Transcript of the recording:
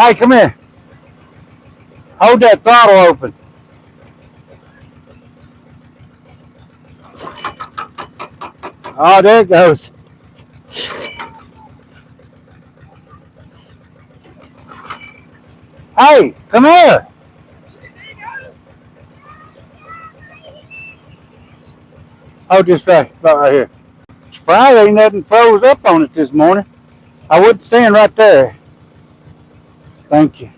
Hey, come here. Hold that throttle open. Oh, there it goes. Hey, come here. Hold this right here. Surprised ain't nothing froze up on it this morning. I would stand right there. Thank you.